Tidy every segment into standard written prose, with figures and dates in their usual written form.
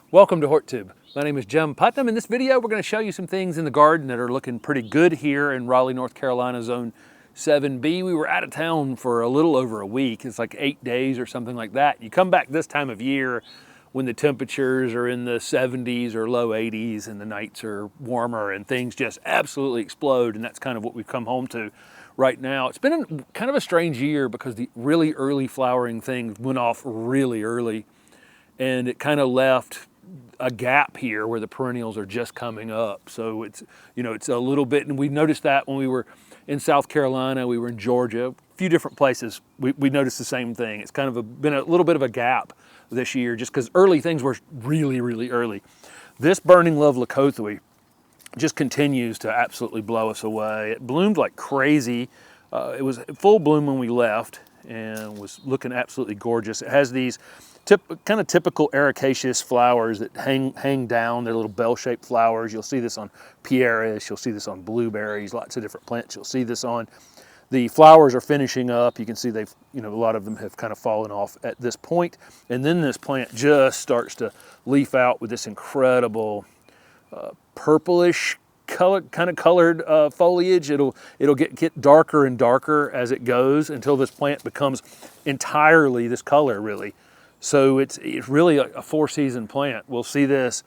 Welcome to HortTube. My name is Jim Putnam. In this video, we're going to show you some things in the garden that are looking pretty good here in Raleigh, North Carolina, Zone 7B. We were out of town for a little over a week. It's like 8 days or something like that. You come back this time of year when the temperatures are in the 70s or low 80s and the nights are warmer and things just absolutely explode, and that's kind of what we've come home to right now. It's been kind of a strange year because the really early flowering things went off really early, and it kind of left a gap here where the perennials are just coming up. So it's, it's a little bit, and we noticed that when we were in South Carolina, we were in Georgia, a few different places, we noticed the same thing. It's kind of been a little bit of a gap this year just because early things were really, really early. This Burning Love Leucothoi just continues to absolutely blow us away. It bloomed like crazy. It was full bloom when we left and was looking absolutely gorgeous. It has these kind of typical ericaceous flowers that hang down. They're little bell-shaped flowers. You'll see this on pieris. You'll see this on blueberries, lots of different plants. You'll see this on. The flowers are finishing up. You can see they've, a lot of them have kind of fallen off at this point. And then this plant just starts to leaf out with this incredible purplish kind of colored foliage. It'll get darker and darker as it goes until this plant becomes entirely this color, really. So it's really a four-season plant. We'll see this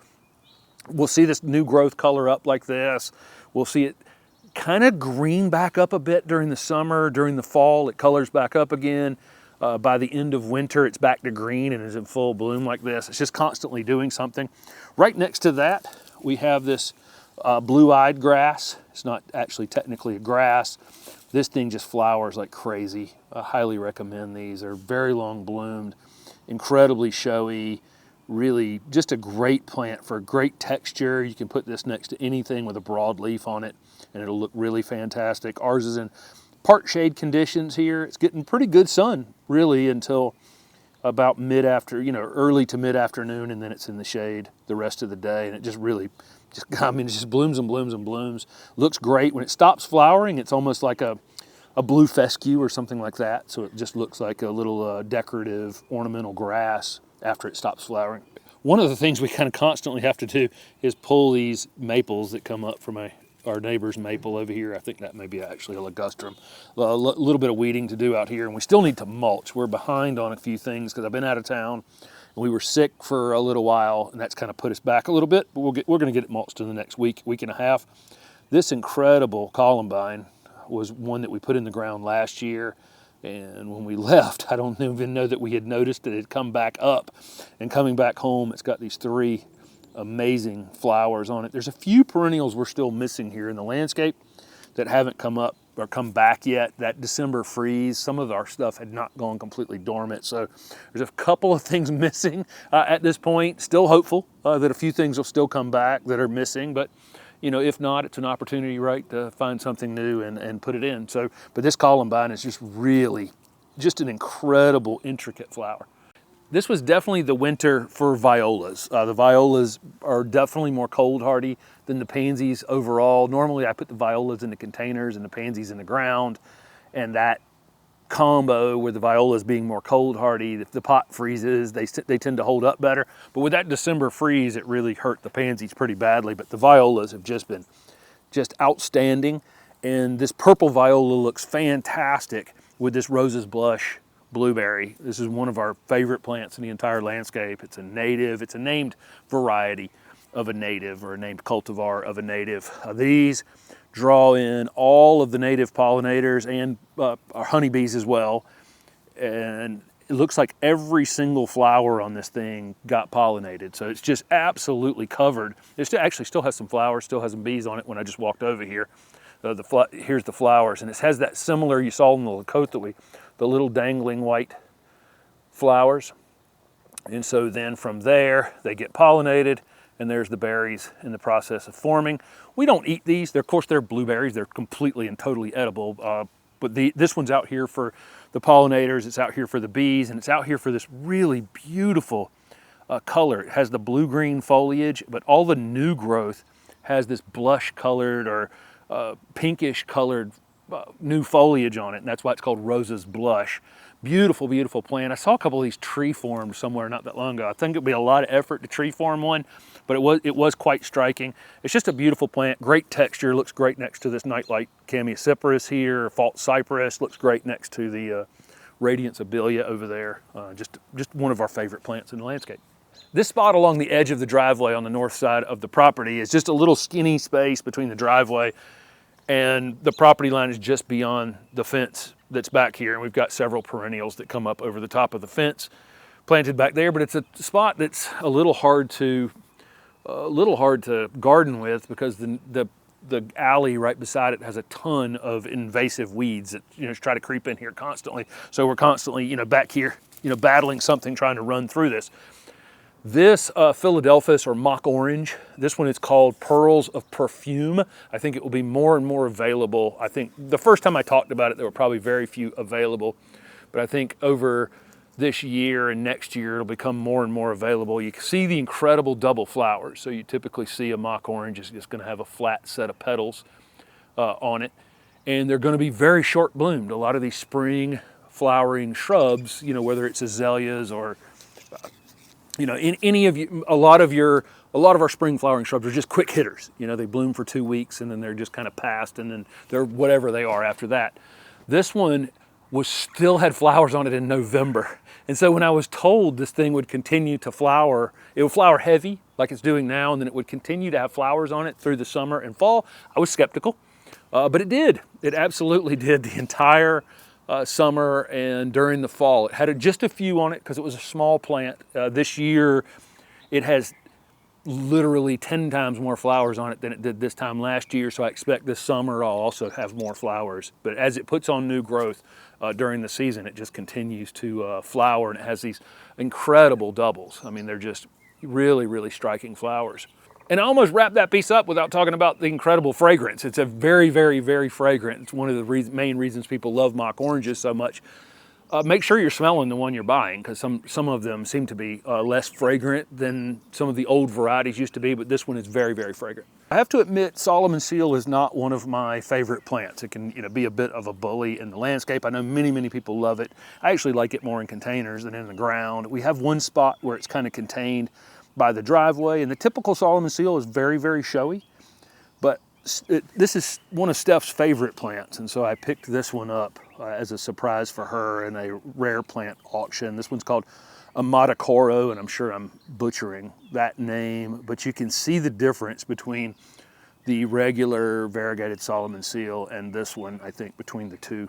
new growth color up like this. We'll see it kind of green back up a bit during the summer. During the fall, it colors back up again. By the end of winter, it's back to green and is in full bloom like this. It's just constantly doing something. Right next to that, we have this blue-eyed grass. It's not actually technically a grass. This thing just flowers like crazy. I highly recommend these. They're very long bloomed, incredibly showy, really just a great plant for great texture. You can put this next to anything with a broad leaf on it and it'll look really fantastic. Ours is in part shade conditions here. It's getting pretty good sun really until about early to mid-afternoon, and then it's in the shade the rest of the day, and it just really, it just blooms and blooms and blooms. Looks great. When it stops flowering, it's almost like a blue fescue or something like that, so it just looks like a little decorative ornamental grass after it stops flowering. One of the things we kind of constantly have to do is pull these maples that come up from our neighbor's maple over here. I think that may be actually a ligustrum. A little bit of weeding to do out here, and we still need to mulch. We're behind on a few things because I've been out of town, and we were sick for a little while, and that's kind of put us back a little bit, but we're going to get it mulched in the next week and a half. This incredible Columbine was one that we put in the ground last year, and when we left, I don't even know that we had noticed that it had come back up, and coming back home, it's got these three amazing flowers on it. There's a few perennials we're still missing here in the landscape that haven't come up or come back yet. That December freeze, some of our stuff had not gone completely dormant, so there's a couple of things missing at this point. Still hopeful that a few things will still come back that are missing, but if not, it's an opportunity, right, to find something new and put it in. So, but this Columbine is just really just an incredible, intricate flower. This was definitely the winter for violas. The violas are definitely more cold hardy than the pansies overall. Normally I put the violas in the containers and the pansies in the ground, and that combo with the violas being more cold hardy, if the pot freezes, they tend to hold up better. But with that December freeze, it really hurt the pansies pretty badly. But the violas have just been outstanding. And this purple viola looks fantastic with this Rosa's Blush blueberry. This is one of our favorite plants in the entire landscape. It's a native, it's a named variety of a native, or a named cultivar of a native. These draw in all of the native pollinators and our honeybees as well. And it looks like every single flower on this thing got pollinated. So it's just absolutely covered. It actually still has some flowers, still has some bees on it when I just walked over here. Here's the flowers, and it has that similar, you saw in the Leucothoi, the little dangling white flowers. And so then from there, they get pollinated, and there's the berries in the process of forming. We don't eat these. Of course, they're blueberries. They're completely and totally edible. But this one's out here for the pollinators. It's out here for the bees, and it's out here for this really beautiful color. It has the blue-green foliage, but all the new growth has this blush-colored or pinkish-colored new foliage on it, and that's why it's called Rosa's Blush. Beautiful, beautiful plant. I saw a couple of these tree formed somewhere not that long ago. I think it'd be a lot of effort to tree form one, but it was quite striking. It's just a beautiful plant, great texture, looks great next to this nightlight Chamaecyparis here, false cypress, looks great next to the Radiance Abelia over there. Just one of our favorite plants in the landscape. This spot along the edge of the driveway on the north side of the property is just a little skinny space between the driveway and the property line is just beyond the fence that's back here. And we've got several perennials that come up over the top of the fence planted back there, but it's a spot that's a little hard to garden with because the alley right beside it has a ton of invasive weeds that try to creep in here constantly. So we're constantly back here battling something trying to run through this. This Philadelphus or mock orange, this one is called Pearls of Perfume. I think it will be more and more available. I think the first time I talked about it, there were probably very few available, but I think over this year and next year, it'll become more and more available. You can see the incredible double flowers. So you typically see a mock orange is just gonna have a flat set of petals on it. And they're gonna be very short bloomed. A lot of these spring flowering shrubs, whether it's azaleas or in any of you, a lot of our spring flowering shrubs are just quick hitters. They bloom for 2 weeks and then they're just kind of past and then they're whatever they are after that. This one still had flowers on it in November. And so when I was told this thing would continue to flower, it would flower heavy like it's doing now, and then it would continue to have flowers on it through the summer and fall, I was skeptical, but it did. It absolutely did the entire summer and during the fall. It had just a few on it because it was a small plant. This year it has literally 10 times more flowers on it than it did this time last year, so I expect this summer I'll also have more flowers. But as it puts on new growth during the season, it just continues to flower, and it has these incredible doubles. I mean, they're just really, really striking flowers. And I almost wrapped that piece up without talking about the incredible fragrance. It's a very, very, very fragrant. It's one of the main reasons people love mock oranges so much. Make sure you're smelling the one you're buying, because some of them seem to be less fragrant than some of the old varieties used to be, but this one is very, very fragrant. I have to admit, Solomon seal is not one of my favorite plants. It can be a bit of a bully in the landscape. I know many, many people love it. I actually like it more in containers than in the ground. We have one spot where it's kind of contained by the driveway, and the typical Solomon seal is very, very showy, but this is one of Steph's favorite plants, and so I picked this one up as a surprise for her in a rare plant auction. This one's called Amatacoro, and I'm sure I'm butchering that name, but you can see the difference between the regular variegated Solomon seal and this one, I think, between the two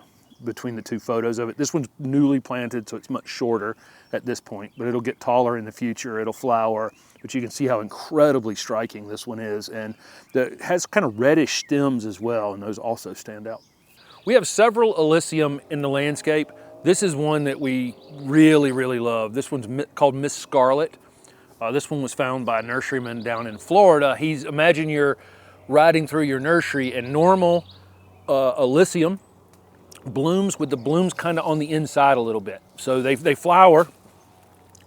photos of it. This one's newly planted, so it's much shorter at this point, but it'll get taller in the future. It'll flower, but you can see how incredibly striking this one is, and it has kind of reddish stems as well, and those also stand out. We have several Alyssium in the landscape. This is one that we really, really love. This one's called Miss Scarlet. This one was found by a nurseryman down in Florida. Imagine you're riding through your nursery and normal Alyssium blooms with the blooms kind of on the inside a little bit. So they flower.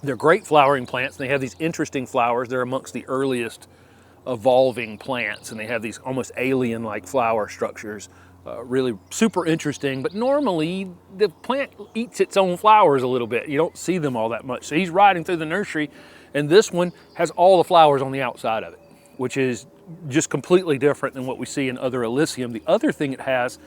They're great flowering plants. And they have these interesting flowers. They're amongst the earliest evolving plants, and they have these almost alien-like flower structures. Really super interesting, but normally the plant eats its own flowers a little bit. You don't see them all that much. So he's riding through the nursery, and this one has all the flowers on the outside of it, which is just completely different than what we see in other Alyssium. The other thing it has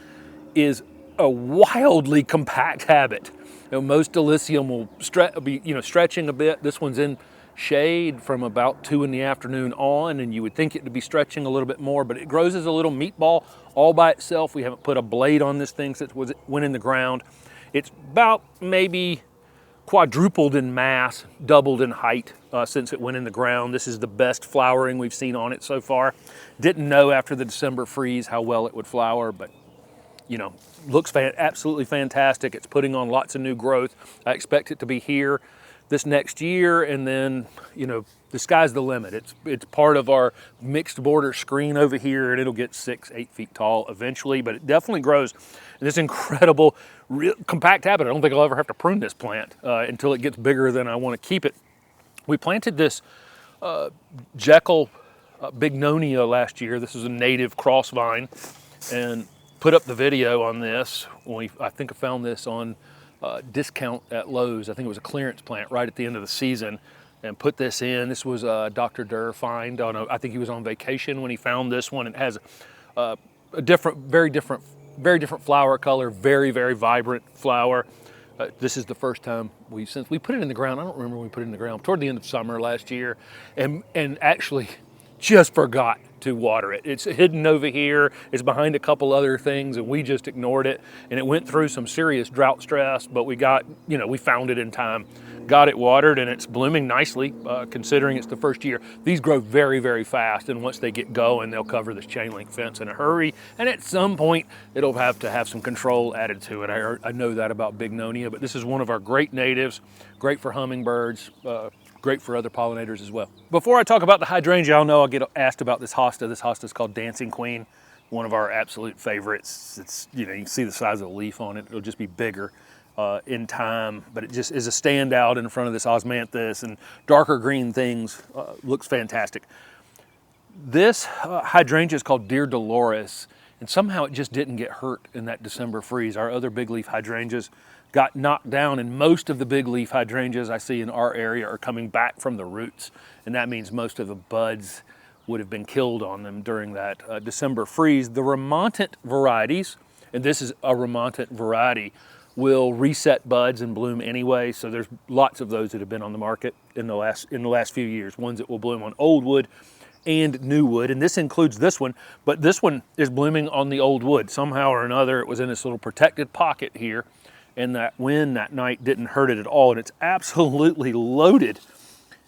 is a wildly compact habit. Most Alyssium will be stretching a bit. This one's in shade from about 2 in the afternoon on, and you would think it to be stretching a little bit more, but it grows as a little meatball all by itself. We haven't put a blade on this thing since it went in the ground. It's about maybe quadrupled in mass, doubled in height since it went in the ground. This is the best flowering we've seen on it so far. Didn't know after the December freeze how well it would flower, but looks absolutely fantastic. It's putting on lots of new growth. I expect it to be here this next year, and then the sky's the limit. It's part of our mixed border screen over here, and it'll get 6-8 feet tall eventually, but it definitely grows in this incredible compact habit. I don't think I'll ever have to prune this plant until it gets bigger than I want to keep it. We planted this Jekyll Bignonia last year. This is a native crossvine, and put up the video on this when I think I found this on discount at Lowe's. I think it was a clearance plant right at the end of the season, and put this in. This was Dr. Darrow find. I think he was on vacation when he found this one. It has a very different flower color, very, very vibrant flower. This is the first time since we put it in the ground. I don't remember when we put it in the ground, toward the end of summer last year, and actually just forgot to water it. It's hidden over here. It's behind a couple other things, and we just ignored it. And it went through some serious drought stress, but we found it in time, got it watered, and it's blooming nicely, considering it's the first year. These grow very, very fast, and once they get going, they'll cover this chain link fence in a hurry. And at some point, it'll have to have some control added to it. I know that about Bignonia, but this is one of our great natives, great for hummingbirds, great for other pollinators as well. Before I talk about the hydrangea, I'll get asked about this hosta. This hosta is called Dancing Queen, one of our absolute favorites. It's, you can see the size of the leaf on it. It'll just be bigger in time, but it just is a standout in front of this osmanthus and darker green things. Looks fantastic. This hydrangea is called Dear Dolores, and somehow it just didn't get hurt in that December freeze. Our other big leaf hydrangeas got knocked down, and most of the big leaf hydrangeas I see in our area are coming back from the roots, and that means most of the buds would have been killed on them during that December freeze. The remontant varieties, and this is a remontant variety, will reset buds and bloom anyway, so there's lots of those that have been on the market in the last few years, ones that will bloom on old wood and new wood, and this includes this one, but this one is blooming on the old wood. Somehow or another, it was in this little protected pocket here, and that wind that night didn't hurt it at all, and it's absolutely loaded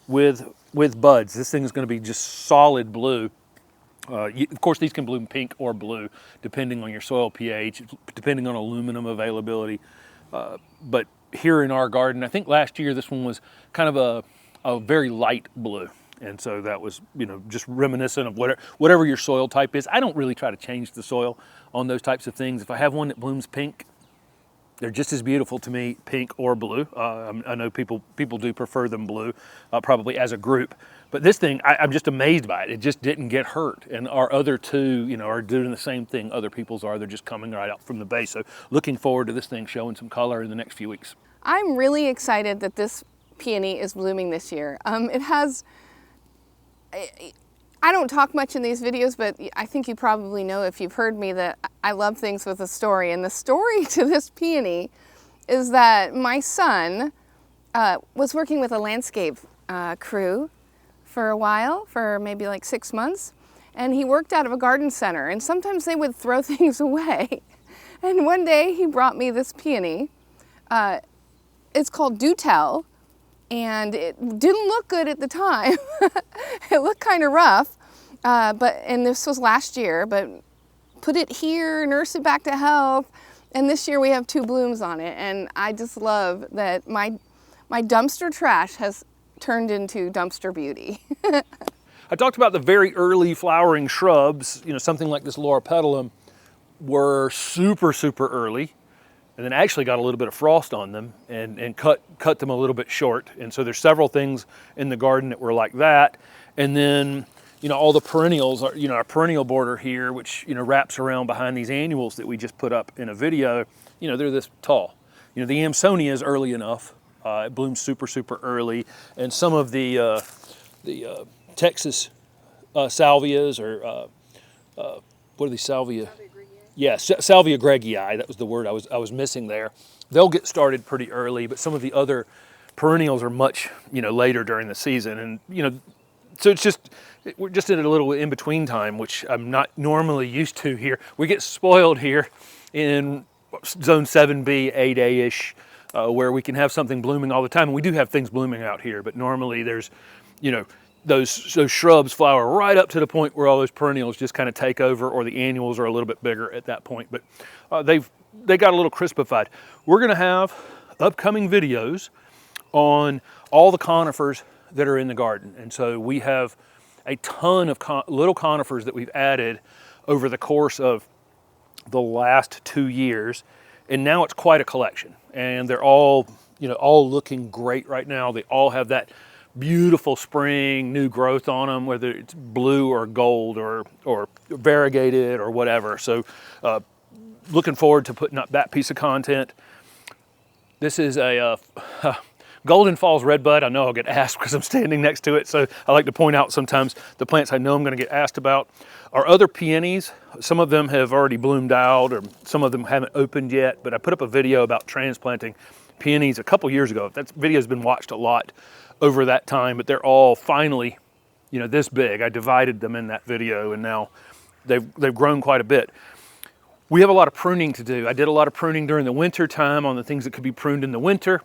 with buds. This thing is going to be just solid blue. Of course, these can bloom pink or blue, depending on your soil pH, depending on aluminum availability. But here in our garden, I think last year this one was kind of a very light blue. And so that was, just reminiscent of whatever your soil type is. I don't really try to change the soil on those types of things. If I have one that blooms pink, they're just as beautiful to me, pink or blue. I know people do prefer them blue, probably as a group. But this thing, I'm just amazed by it. It just didn't get hurt. And our other two, are doing the same thing other people's are. They're just coming right out from the base. So looking forward to this thing showing some color in the next few weeks. I'm really excited that this peony is blooming this year. It has, I don't talk much in these videos, but I think you probably know if you've heard me that I love things with a story. And the story to this peony is that my son was working with a landscape crew for a while, for maybe like 6 months, and he worked out of a garden center, and sometimes they would throw things away. And one day he brought me this peony. It's called Do Tell, and it didn't look good at the time. It looked kind of rough, and this was last year, but put it here, nurse it back to health, and this year we have 2 blooms on it, and I just love that my dumpster trash has turned into dumpster beauty. I talked about the very early flowering shrubs, something like this Loropetalum, were super, super early, and then actually got a little bit of frost on them and cut them a little bit short. And so there's several things in the garden that were like that. And then, all the perennials, our perennial border here, which, wraps around behind these annuals that we just put up in a video, they're this tall. The Amsonia is early enough. It blooms super, super early. And some of the Texas salvias, or what are these, salvia? Yeah, Salvia gregii, that was the word I was missing there. They'll get started pretty early, but some of the other perennials are much, later during the season. And, so we're just in a little in-between time, which I'm not normally used to here. We get spoiled here in zone 7B, 8A-ish, where we can have something blooming all the time. And we do have things blooming out here, but normally there's, those shrubs flower right up to the point where all those perennials just kind of take over, or the annuals are a little bit bigger at that point. But they got a little crispified. We're going to have upcoming videos on all the conifers that are in the garden. And so we have a ton of little conifers that we've added over the course of the last 2 years. And now it's quite a collection. And they're all, all looking great right now. They all have that beautiful spring new growth on them, whether it's blue or gold or variegated or whatever. So looking forward to putting up that piece of content. This is a Golden Falls Redbud. I know I'll get asked because I'm standing next to it, so I like to point out sometimes the plants I know I'm going to get asked about. Our other peonies, some of them have already bloomed out, or some of them haven't opened yet, but I put up a video about transplanting peonies a couple years ago. That video's been watched a lot over that time, but they're all finally, you know, this big. I divided them in that video, and now they've grown quite a bit. We have a lot of pruning to do. I did a lot of pruning during the winter time on the things that could be pruned in the winter.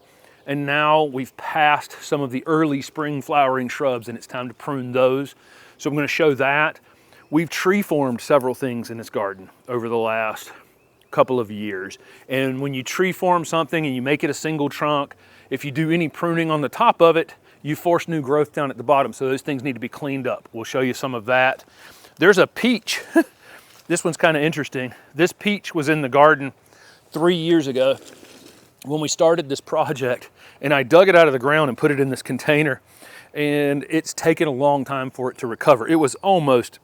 And now we've passed some of the early spring flowering shrubs, and it's time to prune those. So I'm going to show that. We've tree formed several things in this garden over the last couple of years. And when you tree form something and you make it a single trunk, if you do any pruning on the top of it, you force new growth down at the bottom. So those things need to be cleaned up. We'll show you some of that. There's a peach. This one's kind of interesting. This peach was in the garden 3 years ago when we started this project, and I dug it out of the ground and put it in this container, and it's taken a long time for it to recover. It was almost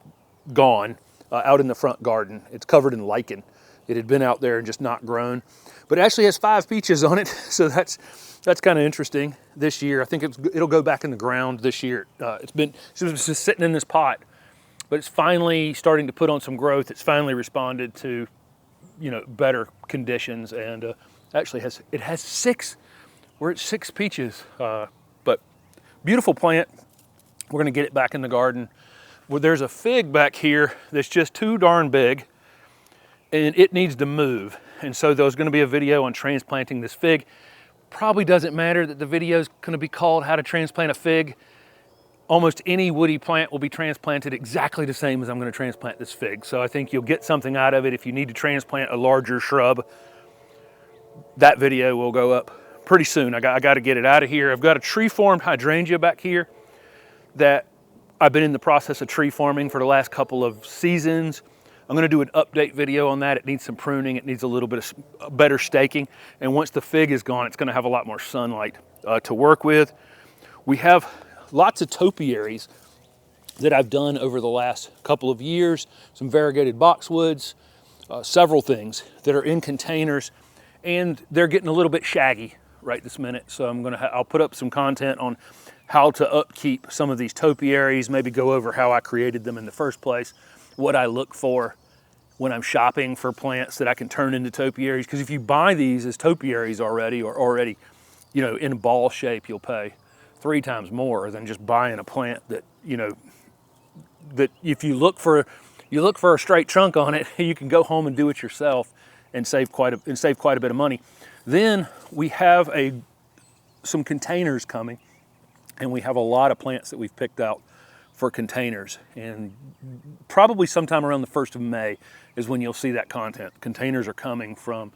gone out in the front garden. It's covered in lichen. It had been out there and just not grown, but it actually has 5 peaches on it, so that's kind of interesting this year. I think it'll go back in the ground this year. It was just sitting in this pot, but it's finally starting to put on some growth. It's finally responded to, you know, better conditions, and actually it has 6. We're at 6 peaches, but beautiful plant. We're going to get it back in the garden. Well, there's a fig back here that's just too darn big, and it needs to move. And so there's going to be a video on transplanting this fig. Probably doesn't matter that the video is going to be called How to Transplant a Fig. Almost any woody plant will be transplanted exactly the same as I'm going to transplant this fig. So I think you'll get something out of it. If you need to transplant a larger shrub, that video will go up pretty soon. I got to get it out of here. I've got a tree-formed hydrangea back here that I've been in the process of tree forming for the last couple of seasons. I'm going to do an update video on that. It needs some pruning. It needs a little bit of better staking. And once the fig is gone, it's going to have a lot more sunlight to work with. We have lots of topiaries that I've done over the last couple of years. Some variegated boxwoods, several things that are in containers, and they're getting a little bit shaggy right this minute. So I'll put up some content on how to upkeep some of these topiaries, maybe go over how I created them in the first place, what I look for when I'm shopping for plants that I can turn into topiaries. Because if you buy these as topiaries already, or already, you know, in ball shape, you'll pay 3 times more than just buying a plant that, you know, that if you look for a straight trunk on it, you can go home and do it yourself and save quite a bit of money. Then we have some containers coming, and we have a lot of plants that we've picked out for containers, and probably sometime around the 1st of May is when you'll see that content. Containers are coming from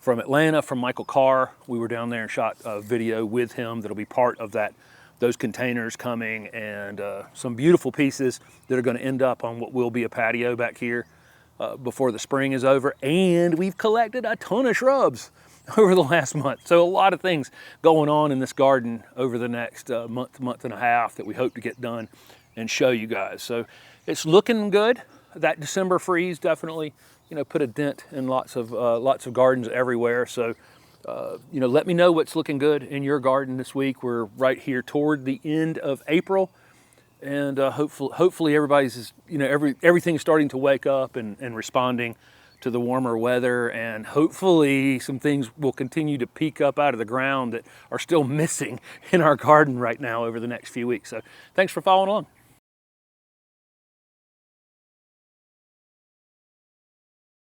Atlanta, from Michael Carr. We were down there and shot a video with him that'll be part of those containers coming, and some beautiful pieces that are going to end up on what will be a patio back here before the spring is over. And we've collected a ton of shrubs over the last month. So a lot of things going on in this garden over the next month and a half that we hope to get done and show you guys. So it's looking good. That December freeze definitely, you know, put a dent in lots of gardens everywhere. So, you know, let me know what's looking good in your garden this week. We're right here toward the end of April, and hopefully everybody's, you know, everything's starting to wake up and responding to the warmer weather, and hopefully some things will continue to peek up out of the ground that are still missing in our garden right now over the next few weeks. So thanks for following along.